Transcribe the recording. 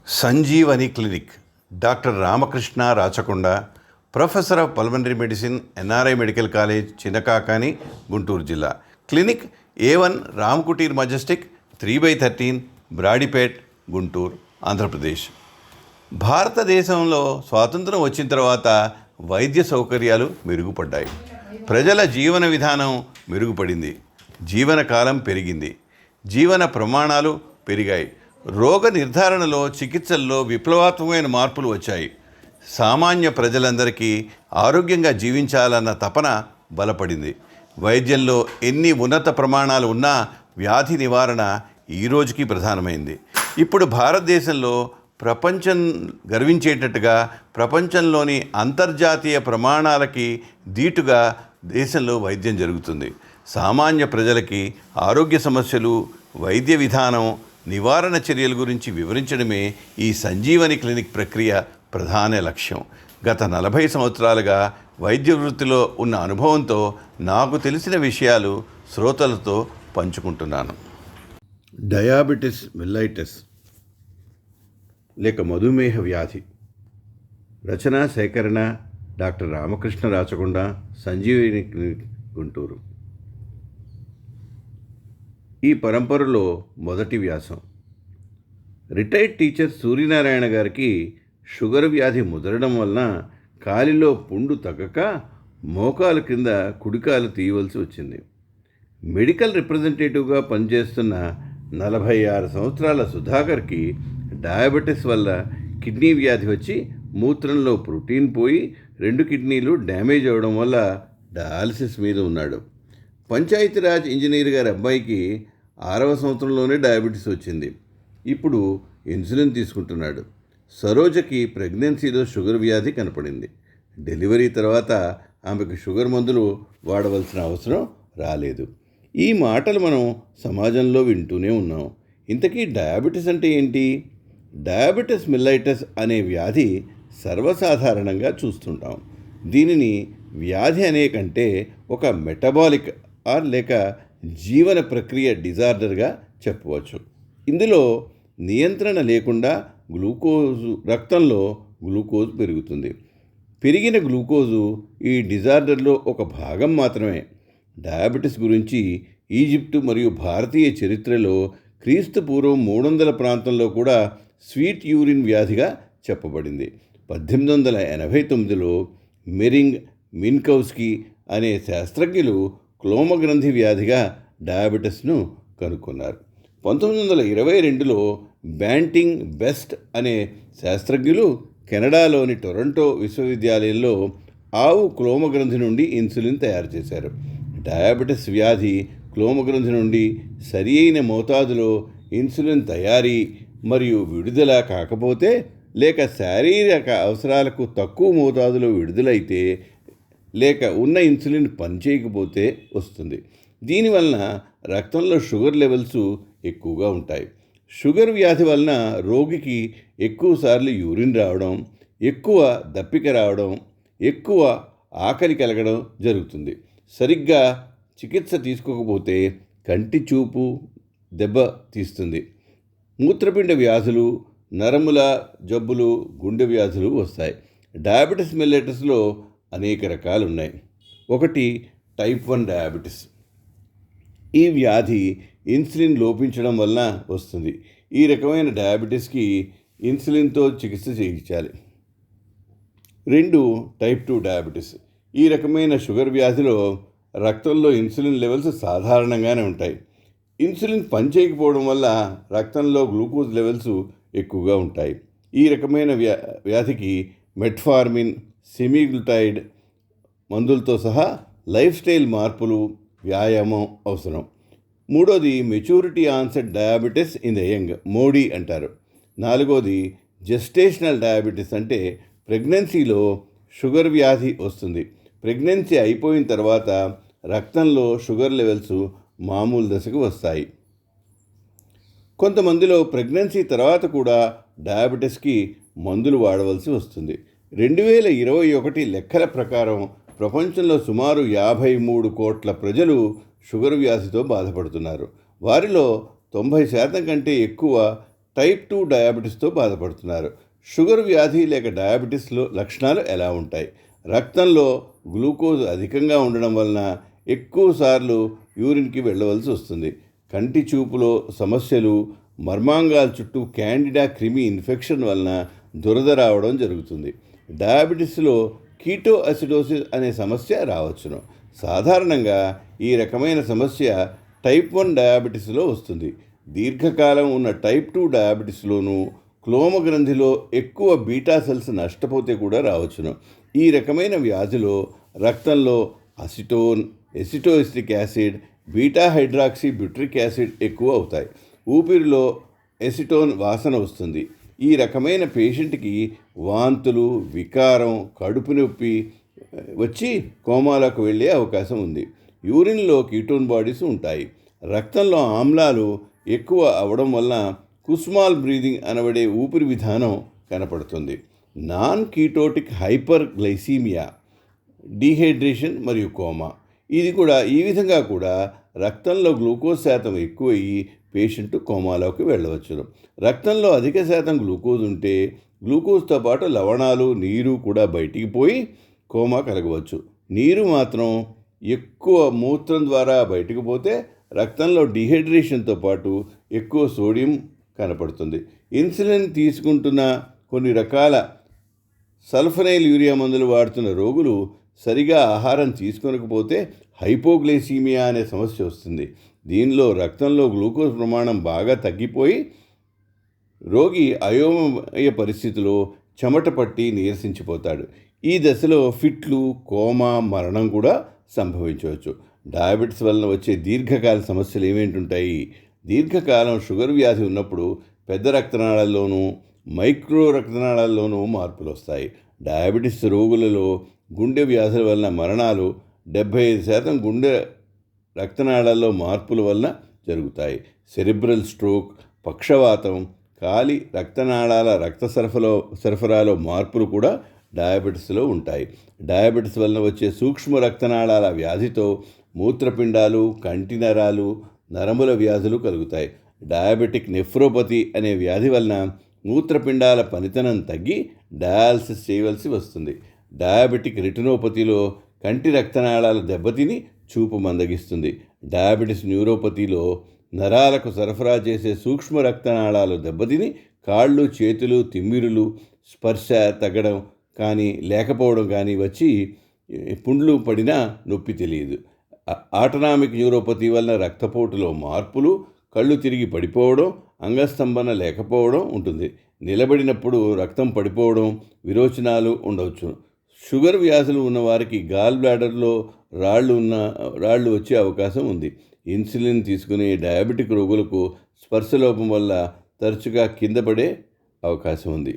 Sanjeevani clinic doctor Ramakrishna Rachakonda, professor of pulmonary medicine, NRI medical college, Chinnakakani, Guntur జిల్లా. Clinic A1 Ramkuteer majestic, 3/13, Brodipet, Guntur, Andhra Pradesh. భారతదేశంలో స్వాతంత్రం వచ్చిన తర్వాత వైద్య సౌకర్యాలు మెరుగుపడ్డాయి. ప్రజల జీవన విధానం మెరుగుపడింది. జీవనకాలం పెరిగింది. జీవన ప్రమాణాలు పెరిగాయి. రోగ నిర్ధారణలో, చికిత్సల్లో విప్లవాత్మకమైన మార్పులు వచ్చాయి. సామాన్య ప్రజలందరికీ ఆరోగ్యంగా జీవించాలన్న తపన బలపడింది. వైద్యంలో ఎన్ని ఉన్నత ప్రమాణాలు ఉన్నా వ్యాధి నివారణ ఈ రోజుకి ప్రధానమైంది. ఇప్పుడు భారతదేశంలో ప్రపంచం గర్వించేటట్టుగా ప్రపంచంలోని అంతర్జాతీయ ప్రమాణాలకి ధీటుగా దేశంలో వైద్యం జరుగుతుంది. సామాన్య ప్రజలకి ఆరోగ్య సమస్యలు, వైద్య విధానం, నివారణ చర్యల గురించి వివరించడమే ఈ సంజీవని క్లినిక్ ప్రక్రియ ప్రధాన లక్ష్యం. గత 40 సంవత్సరాలుగా వైద్య వృత్తిలో ఉన్న అనుభవంతో నాకు తెలిసిన విషయాలు శ్రోతలతో పంచుకుంటున్నాను. డయాబెటిస్ మెల్లైటస్ లేక మధుమేహ వ్యాధి. రచన, సేకరణ డాక్టర్ రామకృష్ణ రాచకొండ, సంజీవని క్లినిక్, గుంటూరు. ఈ పరంపరలో మొదటి వ్యాసం. రిటైర్డ్ టీచర్ సూర్యనారాయణ గారికి షుగర్ వ్యాధి ముదరడం వలన కాలిలో పుండు తగ్గక మోకాలు కింద కుడికాలు తీయవలసి వచ్చింది. మెడికల్ రిప్రజెంటేటివ్గా పనిచేస్తున్న 46 సంవత్సరాల సుధాకర్కి డయాబెటీస్ వల్ల కిడ్నీ వ్యాధి వచ్చి మూత్రంలో ప్రోటీన్ పోయి 2 కిడ్నీలు డ్యామేజ్ అవ్వడం వల్ల డయాలసిస్ మీద ఉన్నాడు. పంచాయతీరాజ్ ఇంజనీర్ గారి అబ్బాయికి 6వ సంవత్సరంలోనే డయాబెటీస్ వచ్చింది. ఇప్పుడు ఇన్సులిన్ తీసుకుంటున్నాడు. సరోజకి ప్రెగ్నెన్సీలో షుగర్ వ్యాధి కనపడింది. డెలివరీ తర్వాత ఆమెకు షుగర్ మందులు వాడవలసిన అవసరం రాలేదు. ఈ మాటలు మనం సమాజంలో వింటూనే ఉన్నాం. ఇంతకీ డయాబెటీస్ అంటే ఏంటి? డయాబెటిస్ మెల్లైటస్ అనే వ్యాధి సర్వసాధారణంగా చూస్తుంటాం. దీనిని వ్యాధి అనే కంటే ఒక మెటబాలిక్ లేక జీవన ప్రక్రియ డిజార్డర్గా చెప్పవచ్చు. ఇందులో నియంత్రణ లేకుండా రక్తంలో గ్లూకోజ్ పెరుగుతుంది. పెరిగిన గ్లూకోజు ఈ డిజార్డర్లో ఒక భాగం మాత్రమే. డయాబెటిస్ గురించి ఈజిప్టు మరియు భారతీయ చరిత్రలో క్రీస్తు పూర్వం 300 ప్రాంతంలో కూడా స్వీట్ యూరిన్ వ్యాధిగా చెప్పబడింది. 1889లో మెరింగ్ మిన్కౌస్కీ అనే శాస్త్రజ్ఞులు క్లోమగ్రంథి వ్యాధిగా డయాబెటిస్ను కనుక్కున్నారు. 1922లో బ్యాంటింగ్ బెస్ట్ అనే శాస్త్రజ్ఞులు కెనడాలోని టొరంటో విశ్వవిద్యాలయంలో ఆవు క్లోమగ్రంథి నుండి ఇన్సులిన్ తయారు చేశారు. డయాబెటిస్ వ్యాధి క్లోమగ్రంథి నుండి సరి అయిన మోతాదులో ఇన్సులిన్ తయారీ మరియు విడుదల కాకపోతే, లేక శారీరక అవసరాలకు తక్కువ మోతాదులో విడుదలైతే, లేక ఉన్న ఇన్సులిన్ పనిచేయకపోతే వస్తుంది. దీనివలన రక్తంలో షుగర్ లెవెల్స్ ఎక్కువగా ఉంటాయి. షుగర్ వ్యాధి వలన రోగికి ఎక్కువసార్లు యూరిన్ రావడం, ఎక్కువ దప్పిక రావడం, ఎక్కువ ఆకలి కలగడం జరుగుతుంది. సరిగ్గా చికిత్స తీసుకోకపోతే కంటి చూపు దెబ్బ తీస్తుంది. మూత్రపిండ వ్యాధులు, నరముల జబ్బులు, గుండె వ్యాధులు వస్తాయి. డయాబెటిస్ మెల్లైటస్లో అనేక రకాలు ఉన్నాయి. ఒకటి టైప్ 1 డయాబెటిస్. ఈ వ్యాధి ఇన్సులిన్ లోపించడం వలన వస్తుంది. ఈ రకమైన డయాబెటీస్కి ఇన్సులిన్తో చికిత్స చేయించాలి. 2 టైప్ 2 డయాబెటీస్. ఈ రకమైన షుగర్ వ్యాధిలో రక్తంలో ఇన్సులిన్ లెవెల్స్ సాధారణంగానే ఉంటాయి. ఇన్సులిన్ పనిచేయకపోవడం వల్ల రక్తంలో గ్లూకోజ్ లెవెల్స్ ఎక్కువగా ఉంటాయి. ఈ రకమైన వ్యాధికి మెట్ఫార్మిన్, సెమీగ్లుటైడ్ మందులతో సహా లైఫ్ స్టైల్ మార్పులు, వ్యాయామం అవసరం. 3వది maturity onset diabetes in the young, MODY అంటారు. 4వది జెస్టేషనల్ డయాబెటిస్, అంటే ప్రెగ్నెన్సీలో షుగర్ వ్యాధి వస్తుంది. ప్రెగ్నెన్సీ అయిపోయిన తర్వాత రక్తంలో షుగర్ లెవెల్స్ మామూలు దశకు వస్తాయి. కొంతమందిలో ప్రెగ్నెన్సీ తర్వాత కూడా డయాబెటిస్కి మందులు వాడవలసి వస్తుంది. 2021 లెక్కల ప్రకారం ప్రపంచంలో సుమారు 53 కోట్ల ప్రజలు షుగర్ వ్యాధితో బాధపడుతున్నారు. వారిలో 90% కంటే ఎక్కువ టైప్ 2 డయాబెటీస్తో బాధపడుతున్నారు. షుగర్ వ్యాధి లేక డయాబెటీస్లో లక్షణాలు ఎలా ఉంటాయి? రక్తంలో గ్లూకోజ్ అధికంగా ఉండడం వలన ఎక్కువసార్లు యూరిన్కి వెళ్ళవలసి వస్తుంది. కంటి చూపులో సమస్యలు, మర్మాంగాల చుట్టూ క్యాండిడా క్రిమి ఇన్ఫెక్షన్ వలన దురద రావడం జరుగుతుంది. డయాబెటీస్లో కీటో అసిడోసిస్ అనే సమస్య రావచ్చును. సాధారణంగా ఈ రకమైన సమస్య టైప్ 1 డయాబెటీస్లో వస్తుంది. దీర్ఘకాలం ఉన్న టైప్ 2 డయాబెటీస్లోనూ క్లోమ గ్రంథిలో ఎక్కువ బీటా సెల్స్ నష్టపోతే కూడా రావచ్చును. ఈ రకమైన వ్యాధిలో రక్తంలో acetone, acetoacetic acid, beta hydroxy butyric acid ఎక్కువ అవుతాయి. ఊపిరిలో ఎసిటోన్ వాసన వస్తుంది. ఈ రకమైన పేషెంట్కి వాంతులు, వికారం, కడుపు నొప్పి వచ్చి కోమాలోకి వెళ్ళే అవకాశం ఉంది. యూరిన్లో కీటోన్ బాడీస్ ఉంటాయి. రక్తంలో ఆమ్లాలు ఎక్కువ అవడం వల్ల కుస్మాల్ బ్రీదింగ్ అనబడే ఊపిరి విధానం కనపడుతుంది. నాన్ కీటోటిక్ హైపర్ గ్లైసీమియా, డీహైడ్రేషన్ మరియు కోమా. ఈ విధంగా కూడా రక్తంలో గ్లూకోజ్ శాతం ఎక్కువయ్యి పేషెంట్ కోమాలోకి వెళ్ళవచ్చును. రక్తంలో అధిక శాతం గ్లూకోజ్ ఉంటే గ్లూకోజ్తో పాటు లవణాలు, నీరు కూడా బయటికి పోయి కోమా కలగవచ్చు. నీరు మాత్రం ఎక్కువ మూత్రం ద్వారా బయటకు పోతే రక్తంలో డీహైడ్రేషన్తో పాటు ఎక్కువ సోడియం కనపడుతుంది. ఇన్సులిన్ తీసుకుంటున్న కొన్ని రకాల సల్ఫనైల్ యూరియా మందులు వాడుతున్న రోగులు సరిగా ఆహారం తీసుకోకపోతే హైపోగ్లైసీమియా అనే సమస్య వస్తుంది. దీనిలో రక్తంలో గ్లూకోజ్ ప్రమాణం బాగా తగ్గిపోయి రోగి అయోమయ పరిస్థితిలో చెమట పట్టి నీరసించిపోతాడు. ఈ దశలో ఫిట్లు, కోమా, మరణం కూడా సంభవించవచ్చు. డయాబెటీస్ వలన వచ్చే దీర్ఘకాల సమస్యలు ఏమేంటుంటాయి? దీర్ఘకాలం షుగర్ వ్యాధి ఉన్నప్పుడు పెద్ద రక్తనాళాల్లోనూ, మైక్రో రక్తనాళాల్లోనూ మార్పులు వస్తాయి. డయాబెటీస్ రోగులలో గుండె వ్యాధుల వలన మరణాలు 75% గుండె రక్తనాళాల్లో మార్పుల వలన జరుగుతాయి. సెరిబ్రల్ స్ట్రోక్, పక్షవాతం, కాలి రక్తనాళాల రక్త సరఫరాలో మార్పులు కూడా డయాబెటీస్లో ఉంటాయి. డయాబెటీస్ వలన వచ్చే సూక్ష్మ రక్తనాళాల వ్యాధితో మూత్రపిండాలు, కంటి నరాలు, నరముల వ్యాధులు కలుగుతాయి. డయాబెటిక్ నెఫ్రోపతి అనే వ్యాధి వలన మూత్రపిండాల పనితనం తగ్గి డయాలసిస్ చేయవలసి వస్తుంది. డయాబెటిక్ రెటినోపతిలో కంటి రక్తనాళాలు దెబ్బతిని చూపు మందగిస్తుంది. డయాబెటిస్ న్యూరోపతిలో నరాలకు సరఫరా చేసే సూక్ష్మ రక్తనాళాలు దెబ్బతిని కాళ్ళు, చేతులు, తిమ్మిరులు, స్పర్శ తగ్గడం కానీ లేకపోవడం కానీ వచ్చి పుండ్లు పడినా నొప్పి తెలియదు. ఆటనామిక్ న్యూరోపతి వలన రక్తపోటులో మార్పులు, కళ్ళు తిరిగి పడిపోవడం, అంగస్తంభన లేకపోవడం ఉంటుంది. నిలబడినప్పుడు రక్తం పడిపోవడం, విరోచనాలు ఉండవచ్చు. షుగర్ వ్యాధులు ఉన్నవారికి గాల్ బ్లాడర్లో రాళ్ళు వచ్చే అవకాశం ఉంది. ఇన్సులిన్ తీసుకునే డయాబెటిక్ రోగులకు స్పర్శలోపం వల్ల తరచుగా కింద పడే అవకాశం ఉంది.